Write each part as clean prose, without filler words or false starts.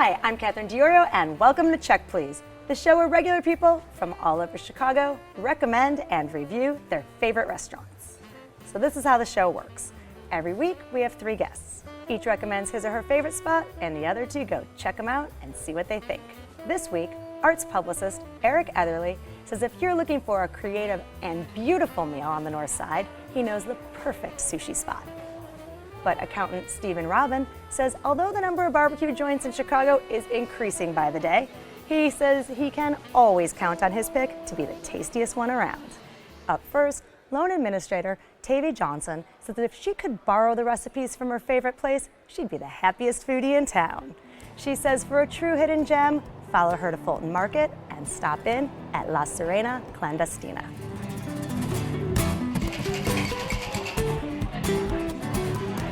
Hi, I'm Catherine Diorio, and welcome to Check Please, the show where regular people from all over Chicago recommend and review their favorite restaurants. So this is how the show works. Every week, we have 3 guests. Each recommends his or her favorite spot, and the other 2 go check them out and see what they think. This week, arts publicist Eric Etherly says if you're looking for a creative and beautiful meal on the North Side, he knows the perfect sushi spot. But accountant Stephen Robin says although the number of barbecue joints in Chicago is increasing by the day, he says he can always count on his pick to be the tastiest one around. Up first, loan administrator Tavy Johnson says that if she could borrow the recipes from her favorite place, she'd be the happiest foodie in town. She says for a true hidden gem, follow her to Fulton Market and stop in at La Sirena Clandestine.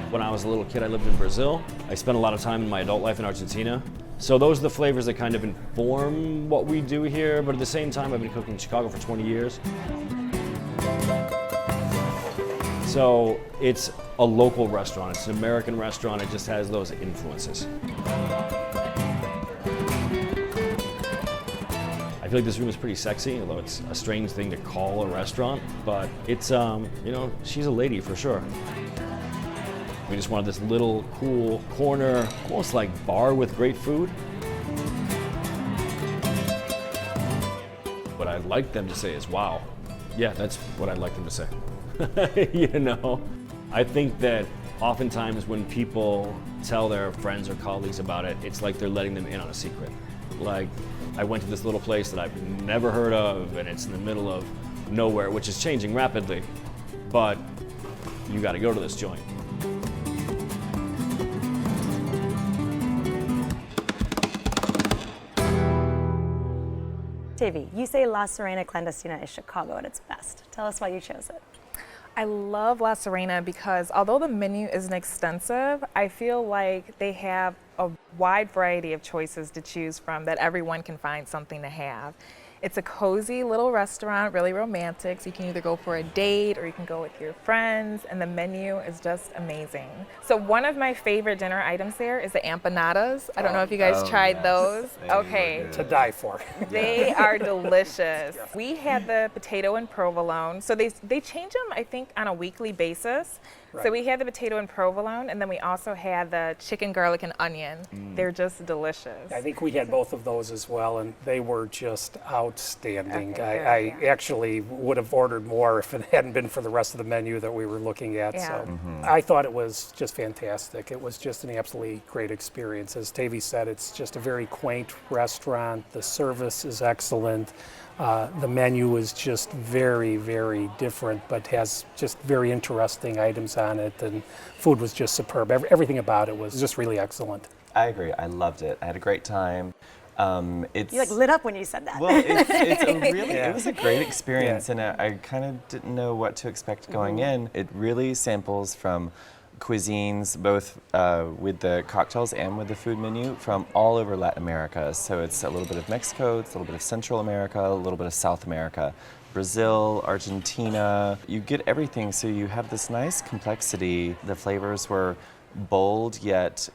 When I was a little kid, I lived in Brazil. I spent a lot of time in my adult life in Argentina. So those are the flavors that kind of inform what we do here, but at the same time, I've been cooking in Chicago for 20 years. So it's a local restaurant, it's an American restaurant, it just has those influences. I feel like this room is pretty sexy, although it's a strange thing to call a restaurant, but it's, she's a lady for sure. We just wanted this little cool corner, almost like bar with great food. What I'd like them to say is, wow. Yeah, that's what I'd like them to say. I think that oftentimes when people tell their friends or colleagues about it, it's like they're letting them in on a secret. Like, I went to this little place that I've never heard of, and it's in the middle of nowhere, which is changing rapidly, but you gotta go to this joint. Tavy, you say La Sirena Clandestina is Chicago at its best. Tell us why you chose it. I love La Sirena because although the menu isn't extensive, I feel like they have a wide variety of choices to choose from that everyone can find something to have. It's a cozy little restaurant, really romantic, so you can either go for a date or you can go with your friends, and the menu is just amazing. So one of my favorite dinner items there is the empanadas. I don't know if you guys tried those. Okay. To die for. They are delicious. We had the potato and provolone. So they change them, I think, on a weekly basis. Right. So we had the potato and provolone, and then we also had the chicken, garlic, and onion. They're just delicious. I think we had both of those as well, and they were just outstanding. Okay, I actually would have ordered more if it hadn't been for the rest of the menu that we were looking at. Yeah. So I thought it was just fantastic. It was just an absolutely great experience. As Tavy said, it's just a very quaint restaurant. The service is excellent. The menu is just very, very different, but has just very interesting items on it, and food was just superb. Everything about it was just really excellent. I agree. I loved it. I had a great time. You lit up when you said that. Well, it was a great experience, and I kind of didn't know what to expect going in. It really samples from cuisines, both with the cocktails and with the food menu, from all over Latin America. So it's a little bit of Mexico, it's a little bit of Central America, a little bit of South America, Brazil, Argentina. You get everything, so you have this nice complexity. The flavors were bold yet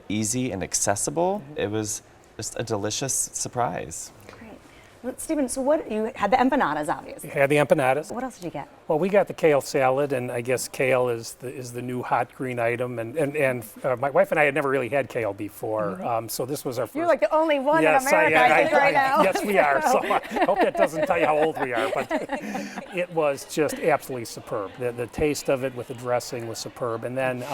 easy and accessible. It was just a delicious surprise. Stephen, so you had the empanadas, obviously. You had the empanadas. What else did you get? Well, we got the kale salad, and I guess kale is the new hot green item. And my wife and I had never really had kale before, so this was our first. You're like the only one in America I think right now. Yes, we are. So I hope that doesn't tell you how old we are, but it was just absolutely superb. The taste of it with the dressing was superb. And then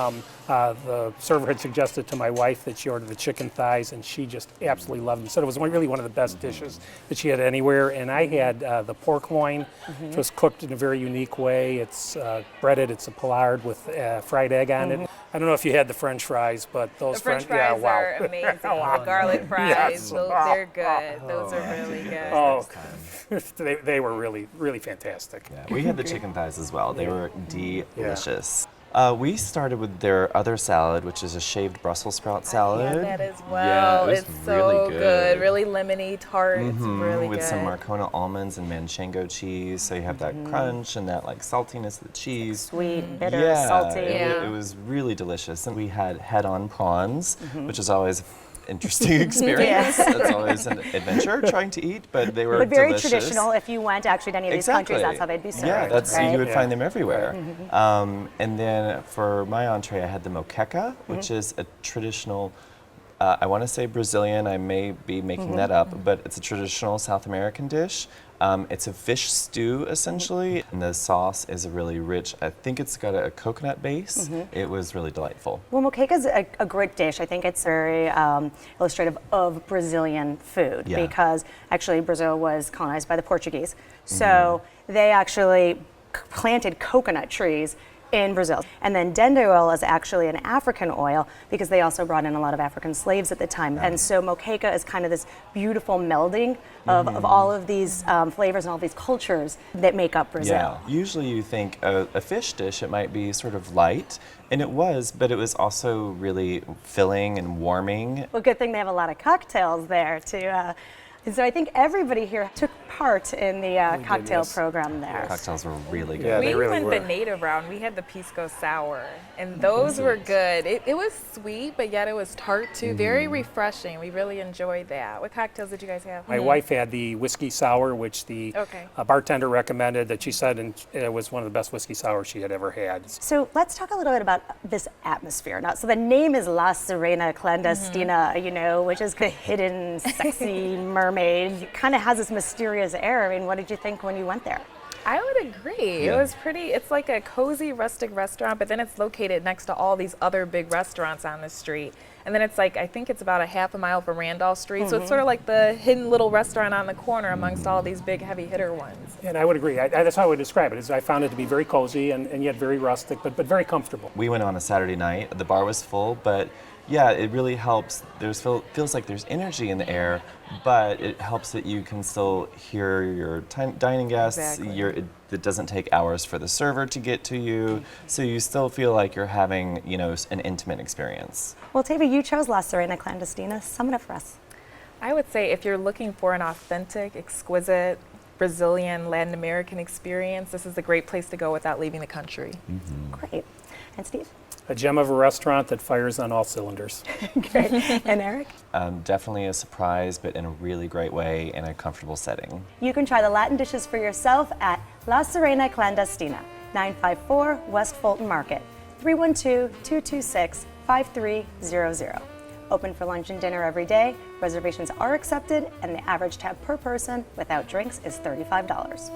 the server had suggested to my wife that she ordered the chicken thighs, and she just absolutely loved them. Said it was really one of the best dishes that she had anywhere. And I had the pork loin, which was cooked in a very unique way. It's breaded. It's a pollard with fried egg on it. I don't know if you had the French fries, but those French fries are amazing. The garlic fries, yes. They're good. Those are really good. Oh, they were really, really fantastic. Yeah, we had the chicken thighs as well. They were delicious. We started with their other salad, which is a shaved Brussels sprout salad. I had that as well. Yeah, it was it's really so good. Really lemony, tart. It's really with good. some Marcona almonds and manchego cheese, so you have that crunch and that like saltiness of the cheese. Sweet, bitter, Yeah, salty. it was really delicious. And we had head-on prawns, which is always interesting experience. It's always an adventure trying to eat, but they were But very delicious. traditional. If you went actually to any of these countries, that's how they'd be served. Yeah, that's right? you would find them everywhere. And then for my entree, I had the moqueca, which is a traditional. I want to say Brazilian. I may be making that up, but it's a traditional South American dish. It's a fish stew essentially, and the sauce is really rich. I think it's got a coconut base. It was really delightful. Well, moqueca is a great dish. I think it's very illustrative of Brazilian food because actually Brazil was colonized by the Portuguese. So they actually planted coconut trees in Brazil. And then dende oil is actually an African oil because they also brought in a lot of African slaves at the time. And so moqueca is kind of this beautiful melding of all of these flavors and all these cultures that make up Brazil. Yeah, usually you think a fish dish, it might be sort of light, and it was, but it was also really filling and warming. Well, good thing they have a lot of cocktails there too. And so I think everybody here took part in the cocktail program there. Cocktails were really good. Yeah, We they really went were. the native route. We had the pisco sour, and those were good. It was sweet, but yet it was tart too. Very refreshing. We really enjoyed that. What cocktails did you guys have? My wife had the whiskey sour, which the bartender recommended that she said it was one of the best whiskey sours she had ever had. So let's talk a little bit about this atmosphere. Now, so the name is La Sirena Clandestina, you know, which is the hidden, sexy mermaid. It kind of has this mysterious air. I mean, what did you think when you went there? I would agree. Yeah. It was pretty, it's like a cozy rustic restaurant, but then it's located next to all these other big restaurants on the street. And then it's like, I think it's about a half a mile from Randolph Street. So it's sort of like the hidden little restaurant on the corner amongst all these big heavy hitter ones. And I would agree. That's how I would describe it. Is I found it to be very cozy and yet very rustic, but very comfortable. We went on a Saturday night. The bar was full, but yeah, it really helps. Feels like there's energy in the air, but it helps that you can still hear your dining guests. Exactly. It doesn't take hours for the server to get to you, so you still feel like you're having, you know, an intimate experience. Well, Tava, you chose La Sirena Clandestina. Sum it up for us. I would say if you're looking for an authentic, exquisite Brazilian, Latin American experience, this is a great place to go without leaving the country. Great. And Steve? A gem of a restaurant that fires on all cylinders. Great. And Eric? Definitely a surprise, but in a really great way in a comfortable setting. You can try the Latin dishes for yourself at La Sirena Clandestina, 954 West Fulton Market, 312-226-5300. Open for lunch and dinner every day. Reservations are accepted, and the average tab per person without drinks is $35.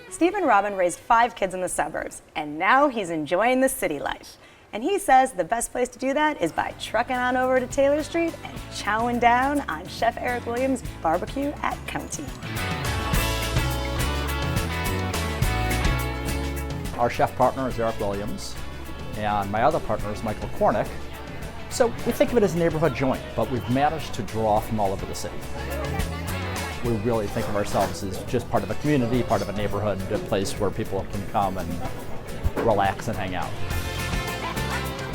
Steve and Robin raised 5 kids in the suburbs, and now he's enjoying the city life. And he says the best place to do that is by trucking on over to Taylor Street and chowing down on Chef Eric Williams' barbecue at County. Our chef partner is Eric Williams, and my other partner is Michael Cornick. So we think of it as a neighborhood joint, but we've managed to draw from all over the city. We really think of ourselves as just part of a community, part of a neighborhood, a place where people can come and relax and hang out.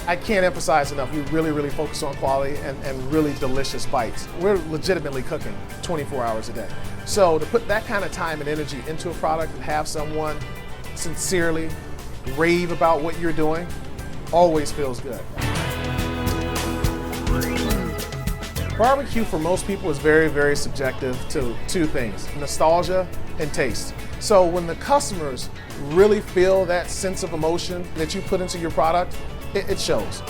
I can't emphasize enough, we really focus on quality and really delicious bites. We're legitimately cooking 24 hours a day. So to put that kind of time and energy into a product and have someone sincerely rave about what you're doing always feels good. Barbecue for most people is very, very subjective to two things, nostalgia and taste. So when the customers really feel that sense of emotion that you put into your product, it shows.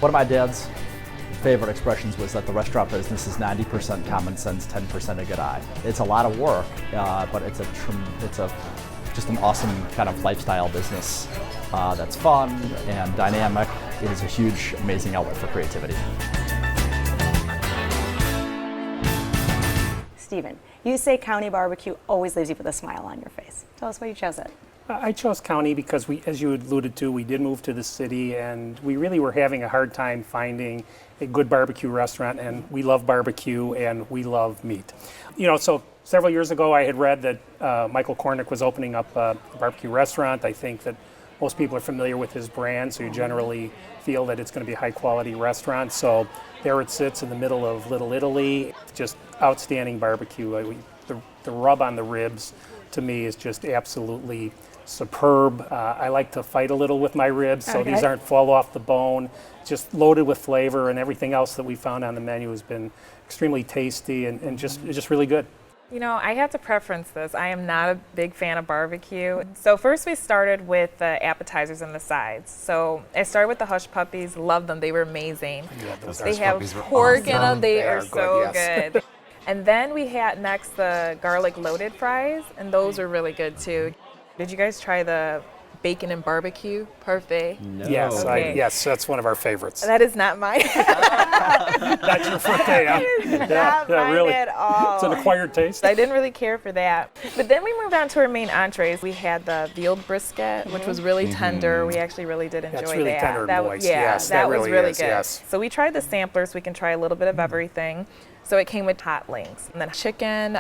One of my dad's favorite expressions was that the restaurant business is 90% common sense, 10% a good eye. It's a lot of work, but it's just an awesome kind of lifestyle business that's fun and dynamic. It is a huge, amazing outlet for creativity. Stephen, you say County Barbecue always leaves you with a smile on your face. Tell us why you chose it. I chose County because we, as you alluded to, we did move to the city and we really were having a hard time finding a good barbecue restaurant, and we love barbecue and we love meat. You know, so several years ago I had read that Michael Cornick was opening up a barbecue restaurant. I think that most people are familiar with his brand, so you generally feel that it's going to be a high quality restaurant. So there it sits in the middle of Little Italy, just outstanding barbecue. The rub on the ribs to me is just absolutely superb. I like to fight a little with my ribs, so these aren't fall off the bone, just loaded with flavor, and everything else that we found on the menu has been extremely tasty and just really good. You know, I have to preference this. I am not a big fan of barbecue. So first we started with the appetizers and the sides. So I started with the hush puppies, loved them, they were amazing. Yeah, those They have pork in them, they are so good. And then we had next the garlic loaded fries, and those are really good too. Did you guys try the bacon and barbecue parfait? No. Yes, Okay. yes, that's one of our favorites. That is not mine. That's your forte, huh? Not mine really. at all. It's an acquired taste. I didn't really care for that. But then we moved on to our main entrees. We had the veal brisket, which was really tender. We actually really did enjoy That's really that. tender and That moist. Yeah, Yes, that that was really really is, good. yes. So we tried the samplers. We can try a little bit of everything. So it came with hot links, and then chicken,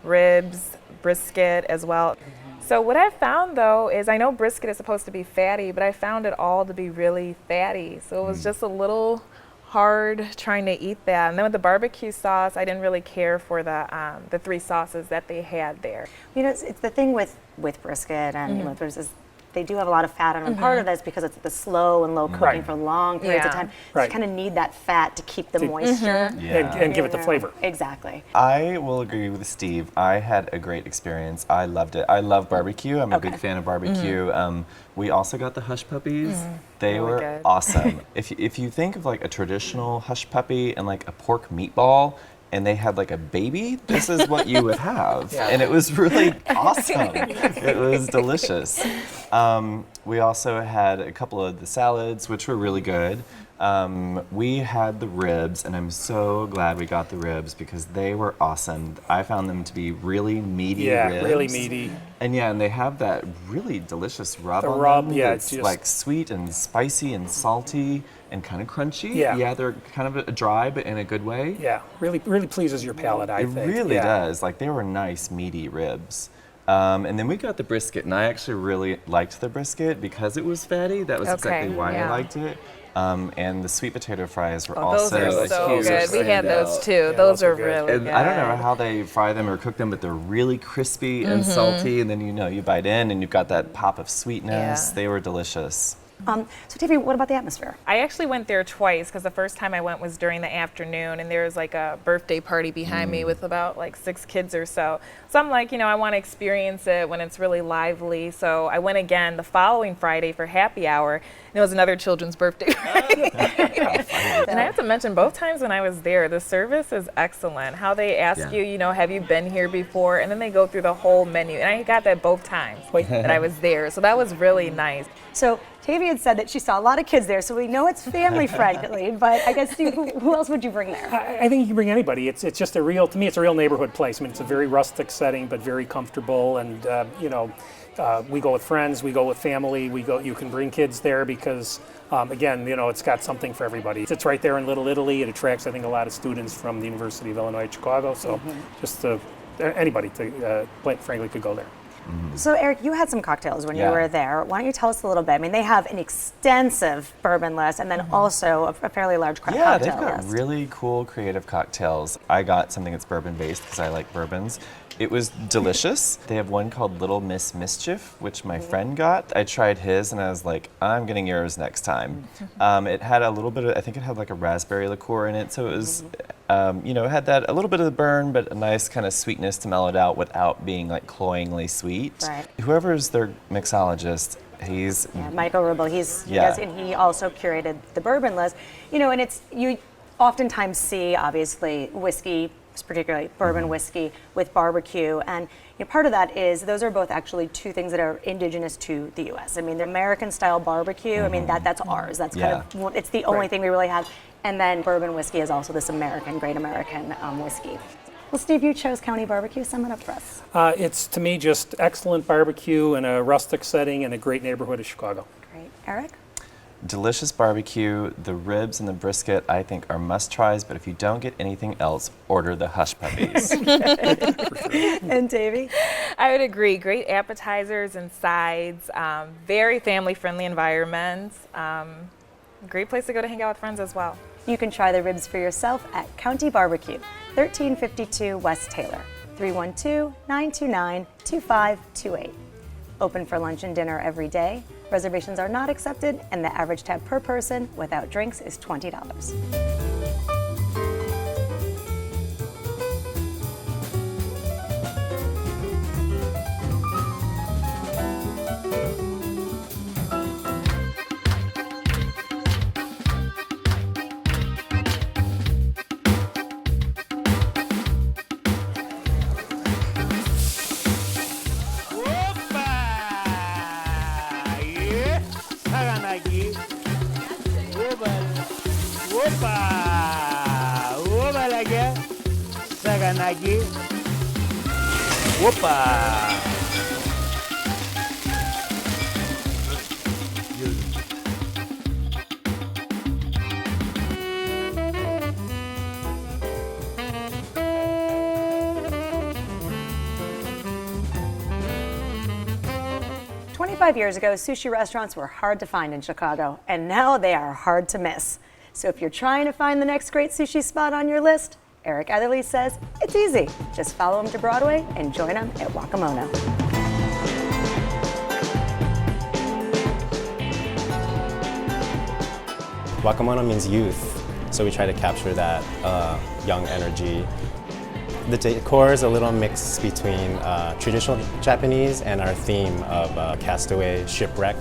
ribs, brisket as well. So what I found though is, I know brisket is supposed to be fatty, but I found it all to be really fatty. So it was just a little hard trying to eat that. And then with the barbecue sauce, I didn't really care for the three sauces that they had there. You know, it's the thing with brisket and you know, is they do have a lot of fat on them. Part of that's because it's the slow and low cooking Right. for long periods of Yeah. time. So Right. you kind of need that fat to keep the moisture. And give it the flavor. Exactly. I will agree with Steve. I had a great experience. I loved it. I love barbecue. I'm a big fan of barbecue. We also got the hush puppies. They Really were good. awesome. If you think of like a traditional hush puppy and like a pork meatball, and they had like a baby, this is what you would have. And it was really awesome. It was delicious. We also had a couple of the salads, which were really good. We had the ribs, and I'm so glad we got the ribs because they were awesome. I found them to be really meaty ribs. Really meaty. And and they have that really delicious rub The on rub, them. yeah, It's just- like sweet and spicy and salty and kind of crunchy. Yeah. They're kind of dry, but in a good way. Yeah, really pleases your palate, I It think. really Yeah. does. Like, they were nice, meaty ribs. And then we got the brisket, and I actually really liked the brisket because it was fatty. That was exactly why I liked it. And the sweet potato fries were Those also are a so huge good. We had those standout. too. Yeah, those those are are good. really And good. I don't know how they fry them or cook them, but they're really crispy and salty. And then you bite in, and you've got that pop of sweetness. Yeah. They were delicious. So Tiffany, what about the atmosphere? I actually went there twice because the first time I went was during the afternoon, and there was like a birthday party behind me with about like 6 kids or so. So I'm like, I want to experience it when it's really lively. So I went again the following Friday for happy hour, and it was another children's birthday party. And I have to mention, both times when I was there, the service is excellent. How they ask you, have you been here before? And then they go through the whole menu. And I got that both times that I was there. So that was really nice. So Tavia had said that she saw a lot of kids there, so we know it's family friendly, but I guess, Steve, who else would you bring there? I think you can bring anybody. It's just to me, it's a real neighborhood place. I mean, it's a very rustic setting, but very comfortable. And we go with friends, we go with family. You can bring kids there because, again, it's got something for everybody. It's right there in Little Italy. It attracts, I think, a lot of students from the University of Illinois at Chicago. So, just anybody, frankly, could go there. So Eric, you had some cocktails when you Yeah. were there. Why don't you tell us a little bit? I mean, they have an extensive bourbon list and then also a fairly large craft Yeah, they've cocktail got list. really cool creative cocktails. I got something that's bourbon based because I like bourbons. It was delicious. They have one called Little Miss Mischief, which my friend got. I tried his and I was like, I'm getting yours next time. It had a little bit of, I think it had like a raspberry liqueur in it. So it was, it had that, a little bit of the burn, but a nice kind of sweetness to mellow it out without being like cloyingly sweet. Right. Whoever's their mixologist, he's Yeah, Michael Rubel, he Yeah. does, and he also curated the bourbon list. And it's, you oftentimes see, obviously, whiskey, particularly bourbon whiskey with barbecue, and part of that is those are both actually two things that are indigenous to the U.S. I mean, the American style barbecue, I mean, that's ours. That's kind of, it's the only thing we really have. And then bourbon whiskey is also this great American whiskey. Well, Steve, you chose County Barbecue. Sum it up for us. It's, to me, just excellent barbecue in a rustic setting in a great neighborhood of Chicago. Great. Eric? delicious barbecue. The ribs and the brisket, I think, are must-tries, but if you don't get anything else, order the Hush Puppies. And Davey? I would agree. Great appetizers and sides, very family-friendly environments. Great place to go to hang out with friends as well. You can try the ribs for yourself at County Barbecue, 1352 West Taylor, 312-929-2528. Open for lunch and dinner every day. Reservations are not accepted, and the average tab per person without drinks is $20. Whoopa! 25 years ago, sushi restaurants were hard to find in Chicago, and now they are hard to miss. So if you're trying to find the next great sushi spot on your list, Eric Etherly says it's easy. Just follow him to Broadway and join him at Wakamono. Wakamono means youth, so we try to capture that young energy. The decor is a little mix between traditional Japanese and our theme of castaway shipwreck.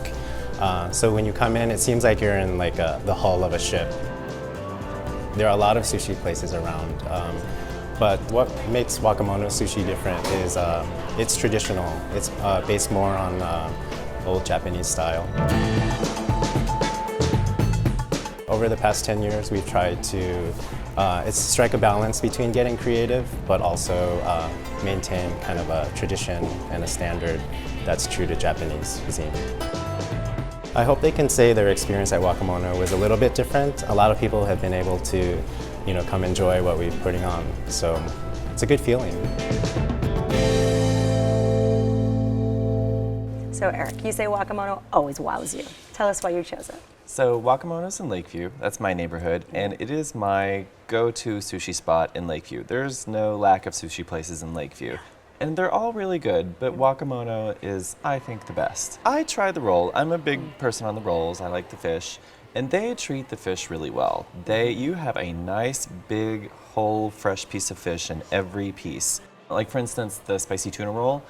So when you come in, it seems like you're in like the hull of a ship. There are a lot of sushi places around, but what makes Wakamono sushi different is it's traditional. It's based more on old Japanese style. Over the past 10 years, we've tried to strike a balance between getting creative, but also maintain kind of a tradition and a standard that's true to Japanese cuisine. I hope they can say their experience at Wakamono was a little bit different. A lot of people have been able to, come enjoy what we're putting on, so it's a good feeling. So Eric, you say Wakamono always wows you. Tell us why you chose it. So Wakamono's in Lakeview, that's my neighborhood, and it is my go-to sushi spot in Lakeview. There's no lack of sushi places in Lakeview. And they're all really good, but Wakamono is, I think, the best. I try the roll. I'm a big person on the rolls. I like the fish. And they treat the fish really well. You have a nice, big, whole, fresh piece of fish in every piece. Like, for instance, the spicy tuna roll.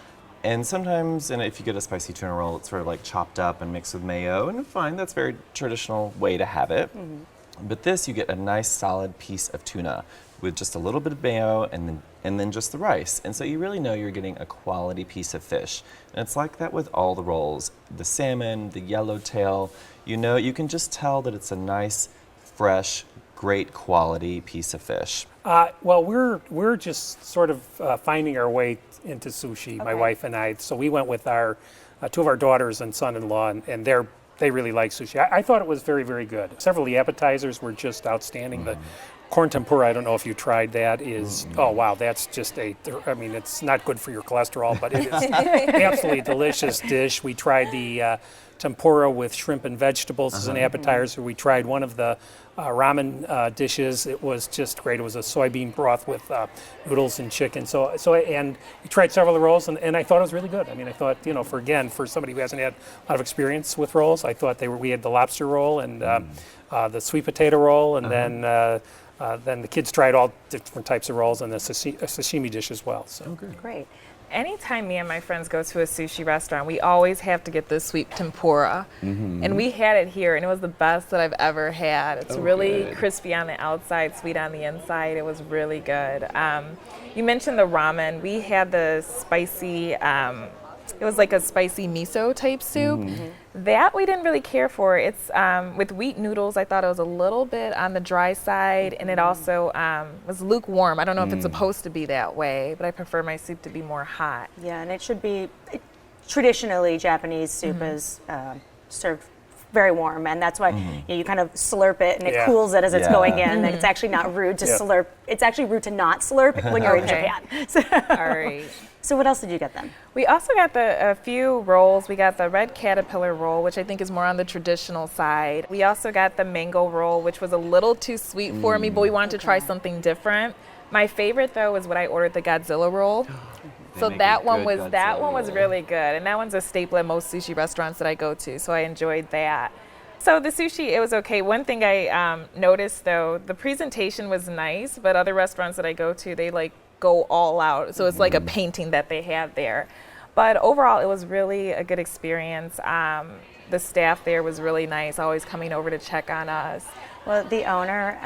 And sometimes, if you get a spicy tuna roll, it's sort of like chopped up and mixed with mayo, and fine, that's a very traditional way to have it. But this, you get a nice solid piece of tuna with just a little bit of mayo and then just the rice. And so you really know you're getting a quality piece of fish. And it's like that with all the rolls. The salmon, the yellowtail, you can just tell that it's a nice, fresh, great quality piece of fish. Well, we're just sort of finding our way into sushi, my wife and I. So we went with our two of our daughters and son-in-law, and they really like sushi. I thought it was very, very good. Several of the appetizers were just outstanding. The corn tempura, I don't know if you tried that, is, oh wow, that's just I mean, it's not good for your cholesterol, but it is absolutely delicious dish. We tried the tempura with shrimp and vegetables as an appetizer. We tried one of the ramen dishes. It was just great. It was a soybean broth with noodles and chicken. And we tried several of the rolls, and I thought it was really good. I mean, I thought, for somebody who hasn't had a lot of experience with rolls, I thought we had the lobster roll and the sweet potato roll, and then the kids tried all different types of rolls and a sashimi dish as well. So. Great. Anytime me and my friends go to a sushi restaurant, we always have to get the sweet tempura. And we had it here, and it was the best that I've ever had. It's really crispy on the outside, sweet on the inside. It was really good. You mentioned the ramen. We had the spicy, it was like a spicy miso type soup. That we didn't really care for. It's with wheat noodles. I thought it was a little bit on the dry side, and it also was lukewarm. I don't know if it's supposed to be that way, but I prefer my soup to be more hot. Yeah, and it should be, traditionally Japanese soup is served very warm, and that's why you kind of slurp it and it cools it as it's going in, and it's actually not rude to slurp. It's actually rude to not slurp when you're in Japan. So. All right. So what else did you get then? We also got a few rolls. We got the red caterpillar roll, which I think is more on the traditional side. We also got the mango roll, which was a little too sweet for me, but we wanted to try something different. My favorite though was what I ordered, the Godzilla roll. So that one was really good, and that one's a staple at most sushi restaurants that I go to, so I enjoyed that. So the sushi, it was okay. One thing I noticed though, the presentation was nice, but other restaurants that I go to, they go all out. So it's like a painting that they have there. But overall, it was really a good experience. The staff there was really nice, always coming over to check on us. Well, the owner,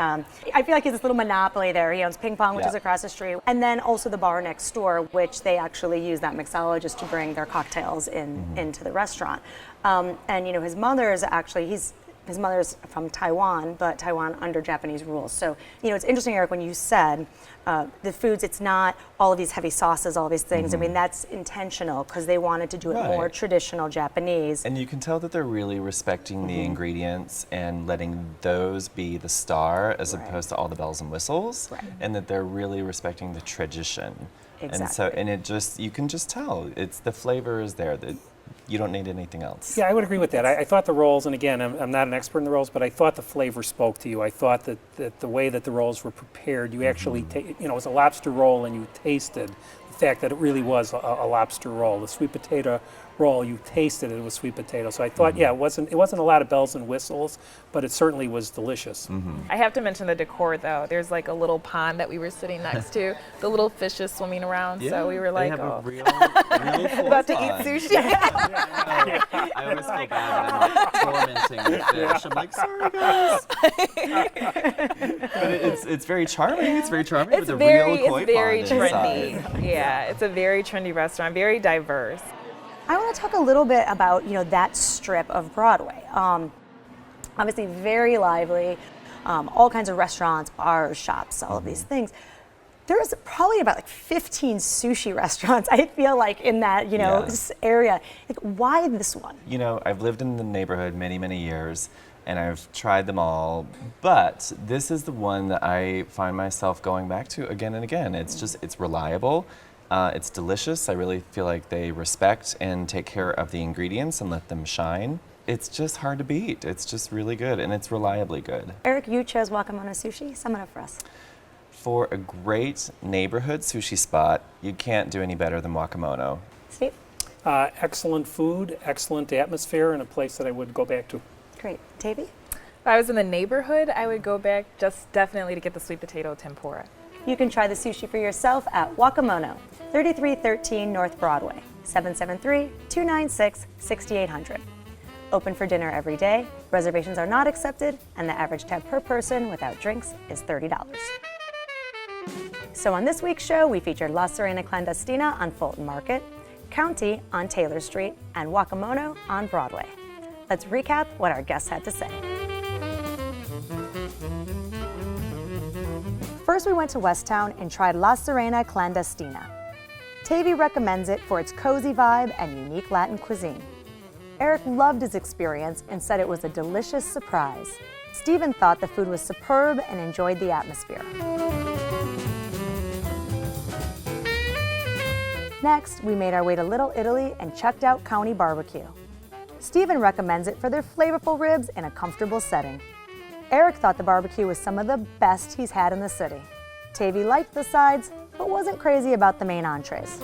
I feel like he's this little monopoly there. He owns Ping Pong, which is across the street, and then also the bar next door, which they actually use that mixologist to bring their cocktails into the restaurant. And his mother's actually, his mother's from Taiwan, but Taiwan under Japanese rules. So, it's interesting, Eric, when you said the foods, it's not all of these heavy sauces, all of these things. I mean, that's intentional because they wanted to do it more traditional Japanese. And you can tell that they're really respecting the ingredients and letting those be the star as opposed to all the bells and whistles, and that they're really respecting the tradition. Exactly. And you can just tell, the flavor is there. That you don't need anything else. Yeah, I would agree with that. I thought the rolls, and again, I'm not an expert in the rolls, but I thought the flavor spoke to you. I thought that the way that the rolls were prepared, you actually, it was a lobster roll, and you tasted the fact that it really was a lobster roll. The sweet potato roll, you tasted it was sweet potato. So I thought, it wasn't a lot of bells and whistles, but it certainly was delicious. I have to mention the decor though. There's like a little pond that we were sitting next to, the little fishes swimming around. So we were like, a real about to eat sushi. I always feel bad when I'm tormenting the fish. I'm like, sorry guys. But it's very charming. It's very charming. It's very trendy. Inside. Yeah, it's a very trendy restaurant, very diverse. I want to talk a little bit about that strip of Broadway. Obviously very lively, all kinds of restaurants, bars, shops, all of these things. There's probably about 15 sushi restaurants, I feel like, in that area. Why this one? I've lived in the neighborhood many, many years, and I've tried them all, but this is the one that I find myself going back to again and again. It's reliable. It's delicious. I really feel like they respect and take care of the ingredients and let them shine. It's just hard to beat. It's just really good, and it's reliably good. Eric, you chose Wakamono Sushi. Sum it up for us. For a great neighborhood sushi spot, you can't do any better than Wakamono. Steve? Excellent food, excellent atmosphere, and a place that I would go back to. Great. Tavy? If I was in the neighborhood, I would go back just definitely to get the sweet potato tempura. You can try the sushi for yourself at Wakamono, 3313 North Broadway, 773-296-6800. Open for dinner every day, reservations are not accepted, and the average tab per person without drinks is $30. So on this week's show, we featured La Sirena Clandestina on Fulton Market, County on Taylor Street, and Wakamono on Broadway. Let's recap what our guests had to say. First, we went to Westtown and tried La Sirena Clandestina. Tavy recommends it for its cozy vibe and unique Latin cuisine. Eric loved his experience and said it was a delicious surprise. Stephen thought the food was superb and enjoyed the atmosphere. Next, we made our way to Little Italy and checked out County Barbecue. Stephen recommends it for their flavorful ribs in a comfortable setting. Eric thought the barbecue was some of the best he's had in the city. Tavy liked the sides, but wasn't crazy about the main entrees.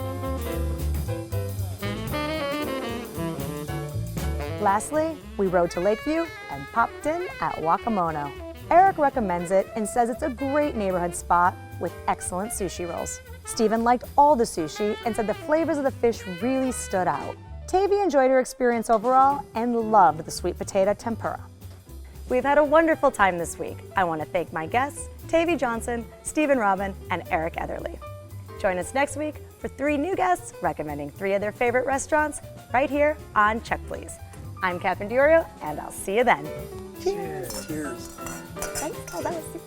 Lastly, we rode to Lakeview and popped in at Wakamono. Eric recommends it and says it's a great neighborhood spot with excellent sushi rolls. Stephen liked all the sushi and said the flavors of the fish really stood out. Tavy enjoyed her experience overall and loved the sweet potato tempura. We've had a wonderful time this week. I want to thank my guests, Tavy Johnson, Stephen Robin, and Eric Etherly. Join us next week for 3 new guests recommending 3 of their favorite restaurants right here on Check Please. I'm Catherine Diorio, and I'll see you then. Cheers. Cheers. Thanks. Oh, that was super.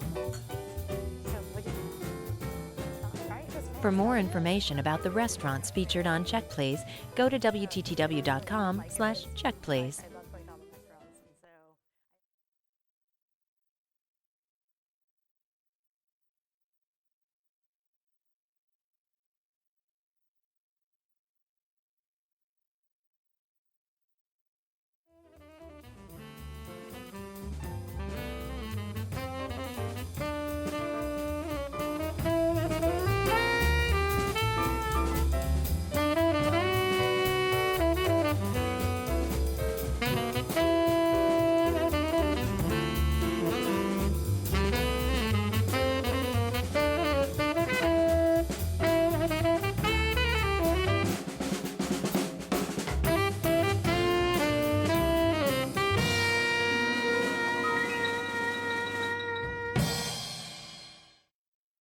For more information about the restaurants featured on Check Please, go to WTTW.com/checkplease.